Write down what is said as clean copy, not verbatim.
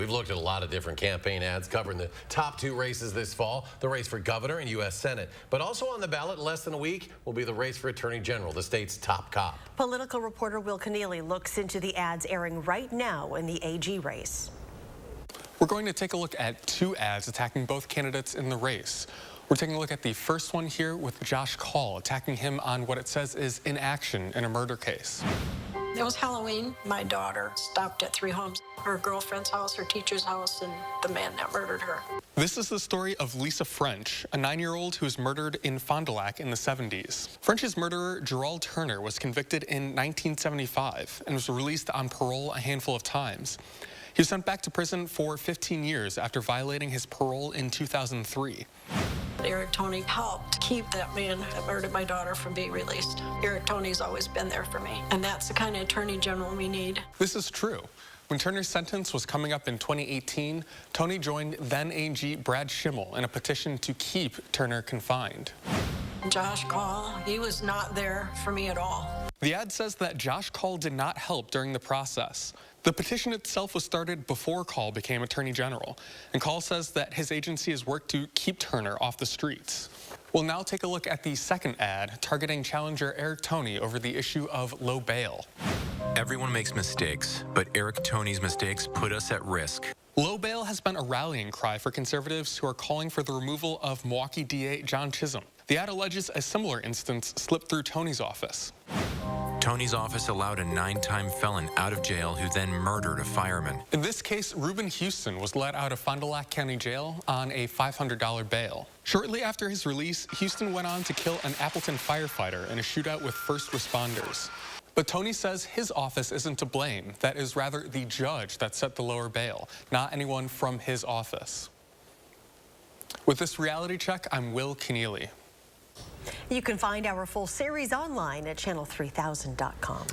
We've looked at a lot of different campaign ads covering the top two races this fall, the race for governor and U.S. Senate. But also on the ballot in less than a week will be the race for attorney general, the state's top cop. Political reporter Will Keneally looks into the ads airing right now in the AG race. We're going to take a look at two ads attacking both candidates in the race. We're taking a look at the first one here with Josh Kaul, attacking him on what it says is inaction in a murder case. It was Halloween. My daughter stopped at 3 homes, her girlfriend's house, her teacher's house, and the man that murdered her. This is the story of Lisa French, a 9-year-old who was murdered in Fond du Lac in the 70s. French's murderer, Gerald Turner, was convicted in 1975 and was released on parole a handful of times. He was sent back to prison for 15 years after violating his parole in 2003. Eric Toney helped keep that man that murdered my daughter from being released. Eric Toney's always been there for me, and that's the kind of attorney general we need. This is true. When Turner's sentence was coming up in 2018, Toney joined then AG Brad Schimmel in a petition to keep Turner confined. Josh Kaul, he was not there for me at all. The ad says that Josh Kaul did not help during the process. The petition itself was started before Kaul became Attorney General, and Kaul says that his agency has worked to keep Turner off the streets. We'll now take a look at the second ad targeting challenger Eric Toney over the issue of low bail. Everyone makes mistakes, but Eric Toney's mistakes put us at risk. Low bail has been a rallying cry for conservatives who are calling for the removal of Milwaukee DA John Chisholm. The ad alleges a similar instance slipped through Toney's office. Toney's office allowed a 9-time felon out of jail who then murdered a fireman. In this case, Reuben Houston was let out of Fond du Lac County Jail on a $500 bail. Shortly after his release, Houston went on to kill an Appleton firefighter in a shootout with first responders. But Toney says his office isn't to blame. That is rather the judge that set the lower bail, not anyone from his office. With this reality check, I'm Will Keneally. You can find our full series online at channel3000.com.